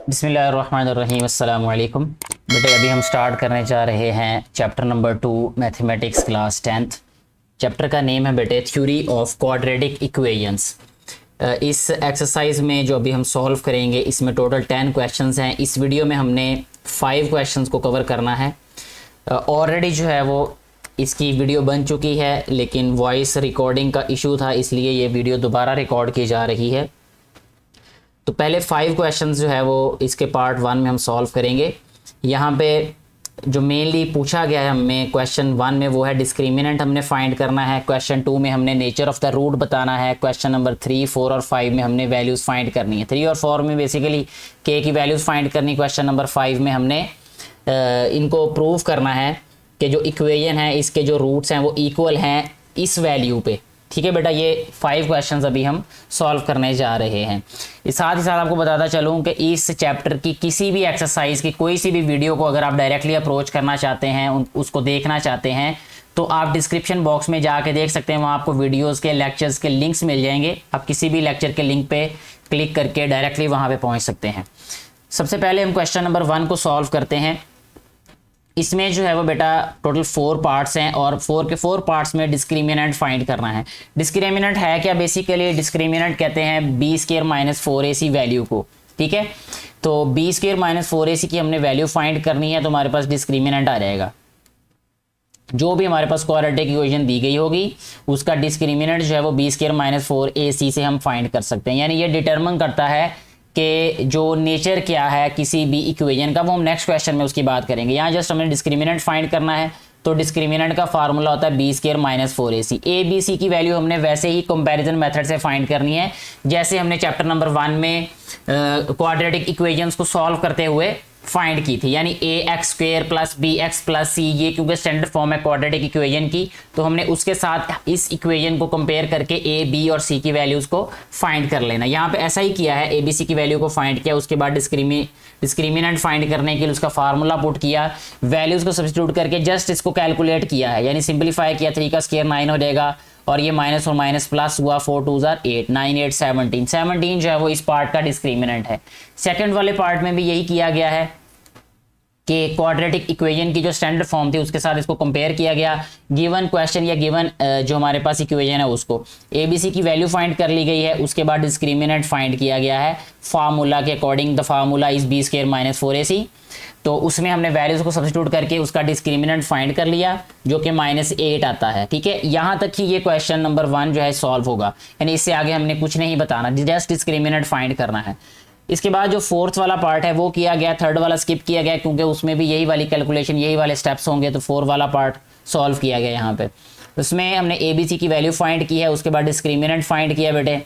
बिस्मिल्लाहिर्रहमानिर्रहीम अस्सलाम वालेकुम। बेटे अभी हम स्टार्ट करने जा रहे हैं chapter number 2 mathematics class 10th। Chapter का नेम है बेटे थ्योरी ऑफ क्वाड्रेटिक इक्वेशंस। इस एक्सरसाइज में जो अभी हम सॉल्व करेंगे इसमें टोटल 10 क्वेश्चंस हैं। इस वीडियो में हमने 5 क्वेश्चंस को कवर करना है। ऑलरेडी जो है वो इसकी वीडियो बन चुकी है, लेकिन वॉइस रिकॉर्डिंग का इशू था, इसलिए ये वीडियो दोबारा रिकॉर्ड की जा रही है। तो पहले 5 क्वेश्चंस जो है वो इसके पार्ट 1 में हम सॉल्व करेंगे। यहाँ पे जो मेनली पूछा गया है हमें क्वेश्चन 1 में वो है डिस्क्रिमिनेंट हमने फाइंड करना है। क्वेश्चन 2 में हमने नेचर ऑफ द रूट बताना है। क्वेश्चन नंबर 3, 4 और 5 में हमने वैल्यूज़ फाइंड करनी है। 3 और 4 में बेसिकली के की वैल्यूज़ फाइंड करनी। क्वेश्चन नंबर 5 में हमने इनको प्रूव करना है कि जो इक्वेशन है इसके जो रूट्स हैं वो इक्वल हैं इस वैल्यू पे। ठीक है बेटा, ये 5 क्वेश्चंस अभी हम सॉल्व करने जा रहे हैं। इस साथ ही साथ आपको बताता चलूँ कि इस चैप्टर की किसी भी एक्सरसाइज की कोई सी भी वीडियो को अगर आप डायरेक्टली अप्रोच करना चाहते हैं, उसको देखना चाहते हैं, तो आप डिस्क्रिप्शन बॉक्स में जाके देख सकते हैं। वहाँ आपको वीडियोज़ के लेक्चर्स के लिंक्स मिल जाएंगे। आप किसी भी लेक्चर के लिंक पर क्लिक करके डायरेक्टली वहाँ पर पहुँच सकते हैं। सबसे पहले हम क्वेश्चन नंबर 1 को सॉल्व करते हैं। इसमें जो है वो बेटा टोटल 4 पार्ट्स हैं और 4 के 4 पार्ट्स में डिस्क्रिमिनेंट फाइंड करना है। डिस्क्रिमिनेंट है क्या? बेसिकली डिस्क्रिमिनेंट कहते हैं b² - 4ac वैल्यू को। ठीक है, तो b² - 4ac की हमने वैल्यू फाइंड करनी है, तो हमारे पास डिस्क्रिमिनेंट आ जाएगा। जो भी हमारे पास क्वाड्रेटिक इक्वेशन दी गई होगी उसका डिस्क्रिमिनेंट जो है वो b² - 4ac से हम फाइंड कर सकते हैं। यानी ये डिटरमिन करता है कि जो नेचर क्या है किसी भी इक्वेशन का, वो हम नेक्स्ट क्वेश्चन में उसकी बात करेंगे। यहाँ जस्ट हमें डिस्क्रिमिनेंट फाइंड करना है, तो डिस्क्रिमिनेंट का फार्मूला होता है b² - 4ac। a b c की वैल्यू हमने वैसे ही कंपैरिजन मेथड से फाइंड करनी है जैसे हमने चैप्टर नंबर 1 में क्वाड्रेटिक इक्वेशंस को सॉल्व करते हुए फाइंड की थी। यानी ax² + bx + c, ये क्योंकि स्टैंडर्ड फॉर्म है क्वाड्रेटिक इक्वेशन की, तो हमने उसके साथ इस इक्वेशन को कंपेयर करके a, b और c की वैल्यूज़ को फाइंड कर लेना। यहाँ पे ऐसा ही किया है, a b c की वैल्यू को फाइंड किया, उसके बाद डिस्क्रिमिनेंट फाइंड करने के लिए उसका फार्मूला पुट किया, वैल्यूज़ को सब्स्टिट्यूट करके जस्ट इसको कैलकुलेट किया है, यानी सिंप्लीफाई किया। 3 का स्क्वायर 9 हो जाएगा और ये माइनस और माइनस प्लस हुआ, 4 2 8, 9 8 17। 17 जो है वो इस पार्ट का डिस्क्रिमिनेंट है। सेकंड वाले पार्ट में भी यही किया गया है कि क्वाड्रेटिक इक्वेशन की जो स्टैंडर्ड फॉर्म थी उसके साथ इसको कंपेयर किया गया। गिवन क्वेश्चन या गिवन जो हमारे पास इक्वेशन है उसको ABC की वैल्यू फाइंड कर ली गई है, उसके बाद डिस्क्रिमिनेंट फाइंड किया गया है फार्मूला के according. The formula is b² - 4ac। तो उसमें हमने वैल्यूज़ को सब्स्टिट्यूट करके उसका डिस्क्रिमिनेंट फाइंड कर लिया जो कि -8 आता है। ठीक है, यहाँ तक ही ये क्वेश्चन नंबर 1 जो है सॉल्व होगा, यानी इससे आगे हमने कुछ नहीं बताना, जस्ट डिस्क्रिमिनेंट फाइंड करना है। इसके बाद जो 4th वाला पार्ट है वो किया गया, 3rd वाला स्किप किया गया क्योंकि उसमें भी यही वाली कैलकुलेशन, यही वाले स्टेप्स होंगे, तो 4 वाला पार्ट सॉल्व किया गया यहाँ पे। उसमें हमने ABC की वैल्यू फाइंड की है, उसके बाद डिस्क्रिमिनेंट फाइंड किया बेटे।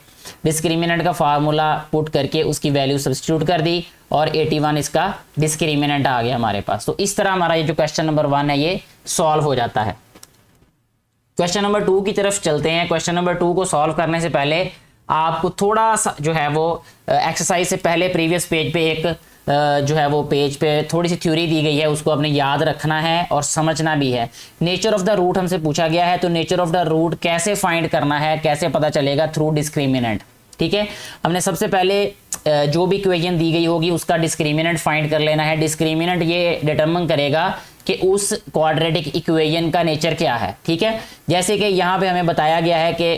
डिस्क्रिमिनेंट का फार्मूला पुट करके उसकी वैल्यू सब्स्टिट्यूट कर दी और 81 इसका डिस्क्रिमिनेंट आ गया हमारे पास। तो इस तरह हमारा ये जो क्वेश्चन नंबर 1 है ये सॉल्व हो जाता है। क्वेश्चन नंबर 2 की तरफ चलते हैं। क्वेश्चन नंबर 2 को सॉल्व करने से पहले आपको थोड़ा सा जो है वो एक्सरसाइज से पहले प्रीवियस पेज पे एक जो है वो पेज पे थोड़ी सी थ्योरी दी गई है, उसको आपने याद रखना है और समझना भी है। नेचर ऑफ द रूट हमसे पूछा गया है, तो नेचर ऑफ द रूट कैसे फाइंड करना है, कैसे पता चलेगा? Through discriminant. ठीक है, हमने सबसे पहले जो भी इक्वेशन दी गई होगी उसका डिस्क्रिमिनेंट फाइंड कर लेना है। डिस्क्रिमिनेंट ये डिटरमिन करेगा कि उस क्वाड्रेटिक इक्वेशन का नेचर क्या है। ठीक है, जैसे कि यहाँ पे हमें बताया गया है कि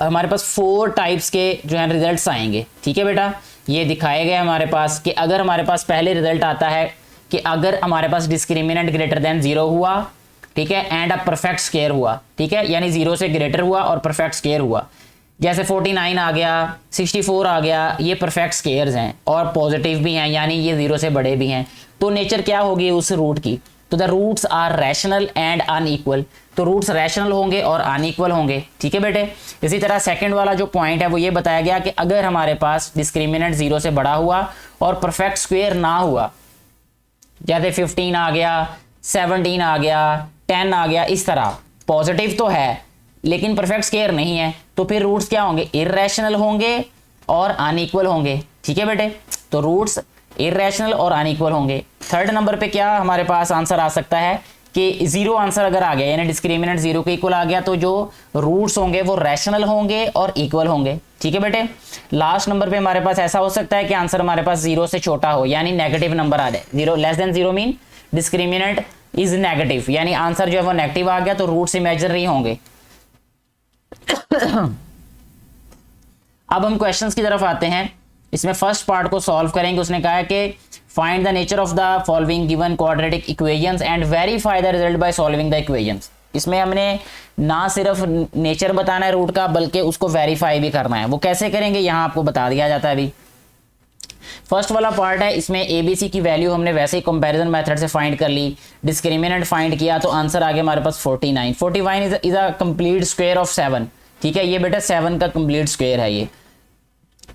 हमारे पास 4 टाइप्स के जो है रिजल्ट्स आएंगे। ठीक है बेटा, ये दिखाए गए हमारे पास कि अगर हमारे पास पहले रिजल्ट आता है कि अगर हमारे पास डिस्क्रिमिनेंट ग्रेटर देन 0 हुआ, ठीक है, एंड अ परफेक्ट स्क्वायर हुआ, ठीक है, यानी 0 से ग्रेटर हुआ और परफेक्ट स्क्वायर हुआ, जैसे 49 आ गया, 64 आ गया, ये परफेक्ट स्क्वायर्स हैं और पॉजिटिव भी हैं, यानी ये 0 से बड़े भी हैं, तो नेचर क्या होगी उस रूट की? तो the roots are rational and unequal. तो रूट्स रैशनल होंगे और अनइक्वल होंगे। ठीक है बेटे, इसी तरह सेकंड वाला जो पॉइंट है वो ये बताया गया कि अगर हमारे पास डिस्क्रिमिनेंट 0 से बड़ा हुआ और परफेक्ट स्क्वायर ना हुआ, जैसे 15 आ गया, 17 आ गया, 10 आ गया, इस तरह पॉजिटिव तो है लेकिन परफेक्ट स्क्वायर नहीं है, तो फिर रूट्स क्या होंगे? इर्रेशनल होंगे और अनइक्वल होंगे। ठीक है बेटे, तो रूट्स इर्रेशनल और अनइक्वल होंगे। 3rd नंबर पे क्या हमारे पास आंसर आ सकता है कि 0 आंसर अगर आ गया, यानी डिस्क्रिमिनेंट 0 के इक्वल आ गया, तो जो रूट्स होंगे वो रैशनल होंगे और इक्वल होंगे। ठीक है बेटे। लास्ट नंबर पे हमारे पास ऐसा हो सकता है कि आंसर हमारे पास 0 से छोटा हो, यानी नेगेटिव नंबर आ जाए। 0 less than 0 mean discriminant is negative, यानी आंसर जो है वो नेगेटिव आ गया तो रूट्स इमेजिनरी होंगे। अब हम क्वेश्चंस की तरफ आते हैं। इसमें फर्स्ट पार्ट को सॉल्व करेंगे। उसने कहा है कि find the nature of the following given quadratic equations and verify the result by solving the equations. इसमें हमने ना सिर्फ नेचर बताना है रूट का, बल्कि उसको वेरीफाई भी करना है। वो कैसे करेंगे यहाँ आपको बता दिया जाता है अभी। फर्स्ट वाला पार्ट है, इसमें एबीसी की वैल्यू हमने वैसे ही कंपैरिजन मेथड से फाइंड कर ली, डिस्क्रिमिनेंट फाइंड किया तो आंसर आ गया हमारे पास 49। 49 is a complete square of 7। ठीक है, ये बेटा 7 का कंप्लीट स्क्वायर है ये।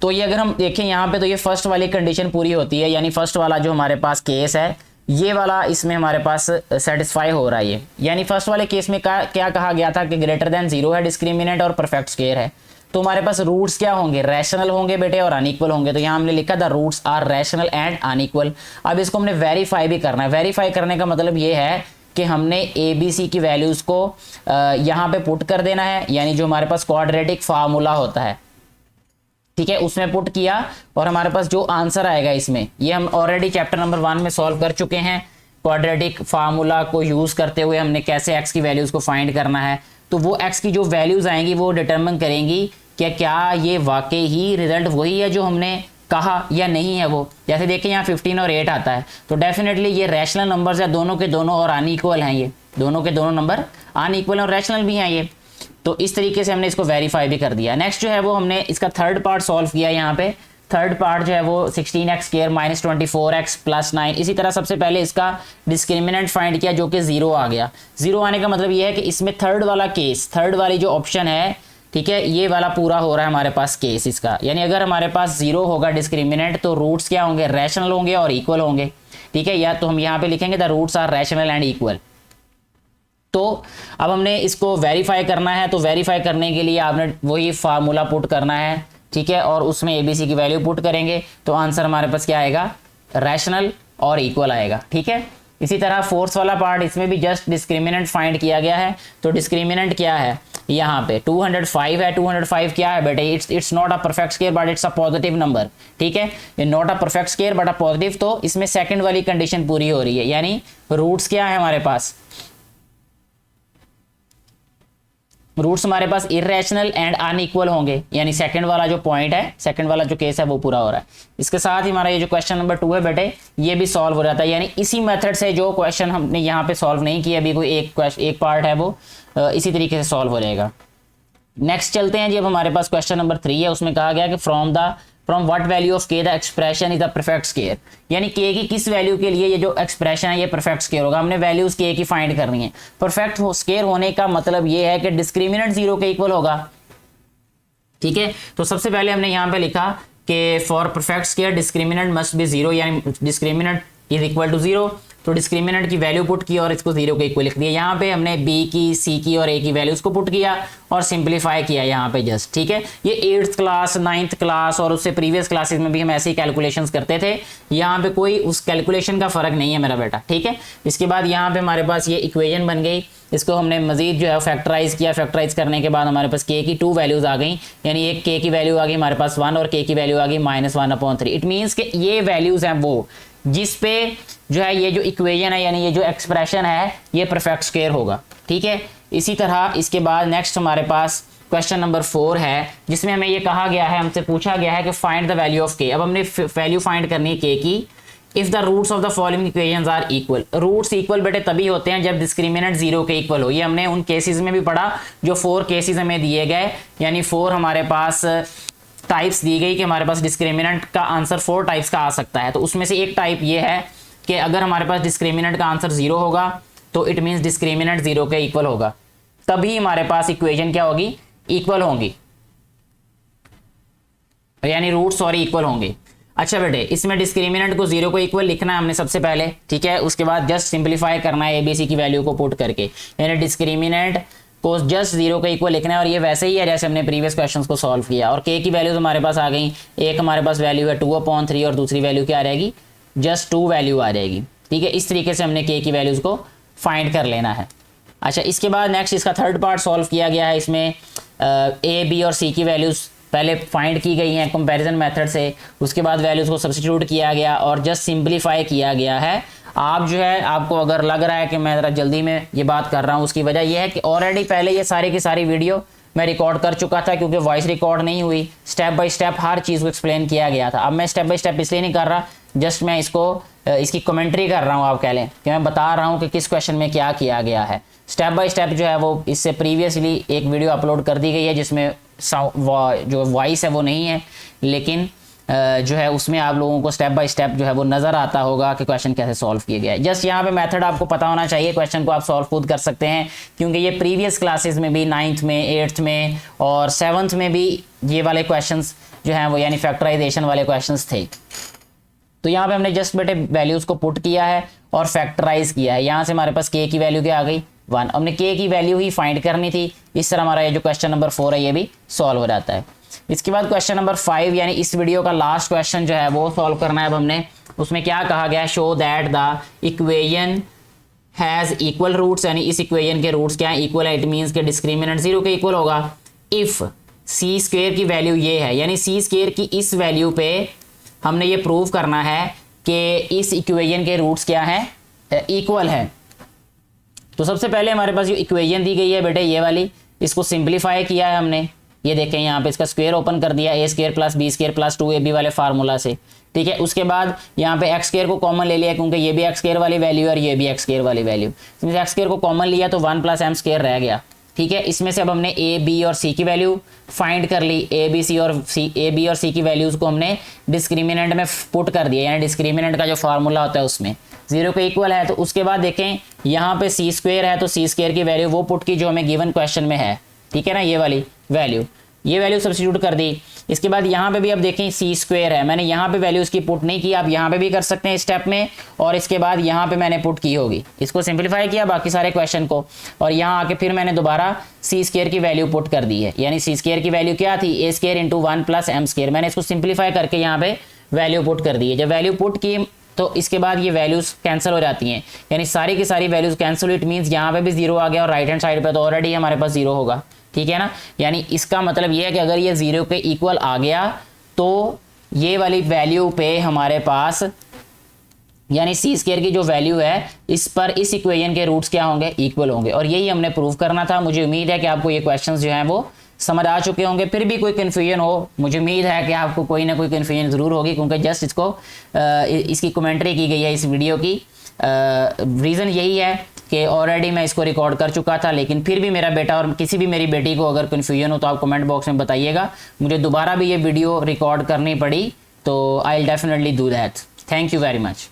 तो ये अगर हम देखें यहाँ पे तो ये फर्स्ट वाली कंडीशन पूरी होती है, यानी फर्स्ट वाला जो हमारे पास केस है ये वाला इसमें हमारे पास सेटिस्फाई हो रहा है ये। यानी फर्स्ट वाले केस में क्या कहा गया था कि ग्रेटर देन 0 है डिस्क्रिमिनेंट और परफेक्ट स्क्वायर है, तो हमारे पास रूट्स क्या होंगे, रैशनल होंगे बेटे और अनइक्वल होंगे। तो यहाँ हमने लिखा था roots are rational and unequal. अब इसको हमने वेरीफाई भी करना है। वेरीफाई करने का मतलब ये है कि हमने ए बी सी की वैल्यूज़ को यहाँ पे पुट कर देना है, यानी जो हमारे पास क्वाड्रेटिक फार्मूला होता है, ठीक है, उसमें पुट किया और हमारे पास जो आंसर आएगा इसमें, ये हम ऑलरेडी चैप्टर नंबर 1 में सॉल्व कर चुके हैं। क्वाड्रेटिक फार्मूला को यूज़ करते हुए हमने कैसे एक्स की वैल्यूज़ को फाइंड करना है। तो वो एक्स की जो वैल्यूज़ आएंगी वो डिटरमिन करेंगी कि क्या ये वाकई ही रिजल्ट वही है जो हमने कहा या नहीं है। वो जैसे देखिए यहाँ 15 और 8 आता है, तो डेफिनेटली ये रैशनल नंबर्स है दोनों के दोनों और अनइक्वल हैं। ये दोनों के दोनों नंबर अनइक्वल और रैशनल भी हैं ये। तो इस तरीके से हमने इसको वेरीफाई भी कर दिया। नेक्स्ट जो है वो हमने इसका थर्ड पार्ट सॉल्व किया। यहाँ पे थर्ड पार्ट जो है वो 16x square minus 24x plus 9। इसी तरह सबसे पहले इसका डिस्क्रिमिनेंट फाइंड किया जो कि 0 आ गया। 0 आने का मतलब ये है कि इसमें थर्ड वाला केस, थर्ड वाली जो ऑप्शन है, ठीक है, ये वाला पूरा हो रहा है हमारे पास केस इसका। यानी अगर हमारे पास 0 होगा डिस्क्रिमिनेंट तो रूट्स क्या होंगे, रैशनल होंगे और इक्वल होंगे। ठीक है, या तो हम यहाँ पे लिखेंगे the roots are rational and equal. तो अब हमने इसको वेरीफाई करना है, तो वेरीफाई करने के लिए आपने वही फार्मूला पुट करना है, ठीक है, और उसमें एबीसी की वैल्यू पुट करेंगे तो आंसर हमारे पास क्या आएगा, रैशनल और इक्वल आएगा। ठीक है, इसी तरह फोर्थ वाला पार्ट, इसमें भी जस्ट डिस्क्रिमिनेंट फाइंड किया गया है। तो डिस्क्रिमिनेंट क्या है, यहाँ पे 205 है। 205 क्या है बेटे, it's not a perfect square but it's a positive number. ठीक है, ये not a perfect square but a positive, तो इसमें सेकंड वाली कंडीशन पूरी हो रही है। यानी रूट्स क्या है हमारे पास, रूट्स हमारे पास इरेशनल एंड अनइक्वल होंगे। यानी सेकंड वाला जो पॉइंट है, सेकंड वाला जो केस है वो पूरा हो रहा है। इसके साथ ही हमारा ये जो क्वेश्चन नंबर 2 है बेटे, ये भी सॉल्व हो जाता है। यानी इसी मेथड से जो क्वेश्चन हमने यहाँ पे सॉल्व नहीं किया अभी, कोई एक पार्ट है वो इसी तरीके से सॉल्व हो जाएगा। नेक्स्ट चलते हैं जी। अब हमारे पास क्वेश्चन नंबर 3 है। उसमें कहा गया कि फ्रॉम व्हाट वैल्यू ऑफ के the expression is the perfect square. यानी के की किस वैल्यू के लिए ये जो एक्सप्रेशन है ये परफेक्ट स्क्वायर होगा। हमने वैल्यूज के की फाइंड करनी है। परफेक्ट स्क्वायर होने का मतलब ये है कि डिस्क्रिमिनेंट 0 के इक्वल होगा। ठीक है, तो सबसे पहले हमने यहाँ पे लिखा कि for perfect square discriminant must be 0, यानी डिस्क्रिमिनेंट इज इक्वल टू 0। तो डिस्क्रिमिनेंट की वैल्यू पुट की और इसको 0 के इक्वल लिख दिया। यहाँ पे हमने बी की, सी की और ए की वैल्यूज को पुट किया और सिंप्लीफाई किया यहाँ पे जस्ट। ठीक है, ये 8th क्लास, 9th क्लास और उससे प्रीवियस क्लासेस में भी हम ऐसे ही कैलकुलेशंस करते थे। यहाँ पे कोई उस कैलकुलेशन का फर्क नहीं है मेरा बेटा। ठीक है, इसके बाद यहाँ पे हमारे पास ये इक्वेशन बन गई। इसको हमने मजीद जो है फैक्टराइज किया। फैक्टराइज करने के बाद हमारे पास के की 2 वैल्यूज आ गई। यानी एक के की वैल्यू आ गई हमारे पास 1 और के की वैल्यू आ गई -1/3। इट मीन्स कि ये वैल्यूज हैं वो जिस पे जो है ये जो इक्वेशन है, यानी ये जो एक्सप्रेशन है ये परफेक्ट स्क्वायर होगा। ठीक है, इसी तरह इसके बाद नेक्स्ट हमारे पास क्वेश्चन नंबर 4 है, जिसमें हमें ये कहा गया है, हमसे पूछा गया है कि फाइंड द वैल्यू ऑफ के। अब हमने वैल्यू फाइंड करनी है के की। If the roots of the following equations are equal. Roots equal बेटे तभी होते हैं जब डिस्क्रिमिनेंट 0 के इक्वल हो। ये हमने उन केसेस में भी पढ़ा जो 4 केसेस हमें दिए गए। यानी 4 हमारे पास टाइप्स दी गई कि हमारे पास डिस्क्रिमिनेंट का आंसर 4 टाइप्स का आ सकता है। तो उसमें से एक टाइप ये है कि अगर हमारे पास डिस्क्रिमिनेंट का आंसर 0 होगा तो इट मीन्स डिस्क्रिमिनेंट 0 के इक्वल होगा, तभी हमारे पास इक्वेशन क्या होगी, इक्वल होंगी, यानी रूट इक्वल होंगे। अच्छा बेटे, इसमें डिस्क्रिमिनेंट को 0 को इक्वल लिखना है हमने सबसे पहले। ठीक है, उसके बाद जस्ट सिंप्लीफाई करना है एबीसी की वैल्यू को पुट करके। यानी डिस्क्रिमिनेंट को जस्ट 0 के इक्वल लिखना है और ये वैसे ही है जैसे हमने प्रीवियस क्वेश्चंस को सॉल्व किया। और के की वैल्यूज हमारे पास आ गई। एक हमारे पास वैल्यू है 2/3 और दूसरी वैल्यू क्या आ जाएगी, जस्ट 2 वैल्यू आ जाएगी। ठीक है, इस तरीके से हमने के की वैल्यूज को फाइंड कर लेना है। अच्छा, इसके बाद नेक्स्ट इसका थर्ड पार्ट सॉल्व किया गया है। इसमें ए बी और सी की वैल्यूज पहले फाइंड की गई हैं कंपैरिजन मेथड से, उसके बाद वैल्यूज़ को सब्स्टिट्यूट किया गया और जस्ट सिंपलीफाई किया गया है। आप जो है, आपको अगर लग रहा है कि मैं ज़रा जल्दी में ये बात कर रहा हूँ, उसकी वजह यह है कि ऑलरेडी पहले ये सारी की सारी वीडियो मैं रिकॉर्ड कर चुका था, क्योंकि वॉइस रिकॉर्ड नहीं हुई, स्टेप बाय स्टेप हर चीज़ को एक्सप्लेन किया गया था। अब मैं स्टेप बाय स्टेप इसलिए नहीं कर रहा, जस्ट मैं इसकी कमेंट्री कर रहा हूँ, आप कह लें कि मैं बता रहा हूँ कि किस क्वेश्चन में क्या किया गया है। स्टेप बाय स्टेप जो है वो इससे प्रीवियसली एक वीडियो अपलोड कर दी गई है, जिसमें जो वॉइस है वो नहीं है, लेकिन जो है उसमें आप लोगों को स्टेप बाय स्टेप जो है वो नज़र आता होगा कि क्वेश्चन कैसे सॉल्व किया गया है। जस्ट यहाँ पे मेथड आपको पता होना चाहिए, क्वेश्चन को आप सॉल्व खुद कर सकते हैं, क्योंकि ये प्रीवियस क्लासेस में भी 9th में 8th में और 7th में भी ये वाले क्वेश्चंस जो हैं वो यानी फैक्टराइजेशन वाले क्वेश्चंस थे। तो यहाँ पे हमने जस्ट बेटे वैल्यूज़ को पुट किया है और फैक्टराइज किया है। यहाँ से हमारे पास के की वैल्यू क्या आ गई 1, हमने के की वैल्यू ही फाइंड करनी थी। इस तरह हमारा ये जो क्वेश्चन नंबर 4 है ये भी सॉल्व हो जाता है। इसके बाद क्वेश्चन नंबर 5 यानी इस वीडियो का लास्ट क्वेश्चन जो है वो सॉल्व करना है अब हमने। उसमें क्या कहा गया है, show that the equation has equal roots, यानी इस इक्वेशन के रूट्स क्या है, इक्वल है। इट मीन्स के डिस्क्रिमिनेंट 0 के इक्वल होगा इफ़ सी स्क्वेयर की वैल्यू ये है, यानी सी स्क्वेयर की इस वैल्यू पे हमने ये प्रूव करना है कि इस इक्वेशन के रूट्स क्या हैं, इक्वल है। तो सबसे पहले हमारे पास जो इक्वेशन दी गई है बेटे ये वाली, इसको सिंप्लीफाई किया है हमने। ये देखें यहाँ पे इसका स्क्वायर ओपन कर दिया, a square plus b square plus 2ab वाले फार्मूला से, ठीक है। उसके बाद यहाँ पे एक्स स्क्वायर को कॉमन ले लिया, क्योंकि ये भी एक्स स्क्वायर वाली वैल्यू और ये भी एक्स स्क्वायर वाली वैल्यू। इसमें एक्स स्क्वायर को कॉमन लिया तो 1 + m स्क्वायर रह गया, ठीक है। इसमें से अब हमने ए बी और सी की वैल्यू फाइंड कर ली। ए बी और सी की वैल्यूज़ को हमने डिस्क्रिमिनेंट में पुट कर दिया, यानी डिस्क्रिमिनेंट का जो फार्मूला होता है उसमें 0 के इक्वल है। तो उसके बाद देखें यहाँ पे सी स्क्वायर है, तो सी स्क्वायर की वैल्यू वो पुट की जो हमें गिवन क्वेश्चन में है, ठीक है ना, ये वाली वैल्यू, ये वैल्यू सब्स्टिट्यूट कर दी। इसके बाद यहाँ पे भी अब देखें सी स्क्वायर है, मैंने यहाँ पे वैल्यू इसकी पुट नहीं की, आप यहाँ पे भी कर सकते हैं स्टेप में, और इसके बाद यहाँ पे मैंने पुट की होगी, इसको सिंपलीफाई किया बाकी सारे क्वेश्चन को, और यहाँ आके फिर मैंने दोबारा सी स्क्वायर की वैल्यू पुट कर दी है। यानी सी स्क्वायर की वैल्यू क्या थी, ए स्क्वायर इंटू 1 + m स्क्वायर। मैंने इसको सिंपलीफाई करके यहाँ पे वैल्यू पुट कर दी है। जब वैल्यू पुट की तो इसके बाद ये वैल्यूज़ कैंसिल हो जाती हैं, यानी सारी की सारी वैल्यूज़ कैंसिल। इट मीन्स यहाँ पे भी 0 आ गया और राइट हैंड साइड पे तो ऑलरेडी हमारे पास 0 होगा, ठीक है ना। यानी इसका मतलब ये है कि अगर ये 0 के इक्वल आ गया तो ये वाली वैल्यू पे हमारे पास यानी सी स्क्वायर की जो वैल्यू है इस पर इस इक्वेशन के रूट्स क्या होंगे, इक्वल होंगे। और यही हमने प्रूव करना था। मुझे उम्मीद है कि आपको ये क्वेश्चंस जो हैं वो समझ आ चुके होंगे। फिर भी कोई कन्फ्यूजन हो, मुझे उम्मीद है कि आपको कोई ना कोई कन्फ्यूजन ज़रूर होगी, क्योंकि जस्ट इसकी कमेंट्री की गई है इस वीडियो की। रीज़न यही है कि ऑलरेडी मैं इसको रिकॉर्ड कर चुका था, लेकिन फिर भी मेरा बेटा और किसी भी मेरी बेटी को अगर कन्फ्यूजन हो तो आप कमेंट बॉक्स में बताइएगा। मुझे दोबारा भी ये वीडियो रिकॉर्ड करनी पड़ी तो I will definitely do that. Thank you very much.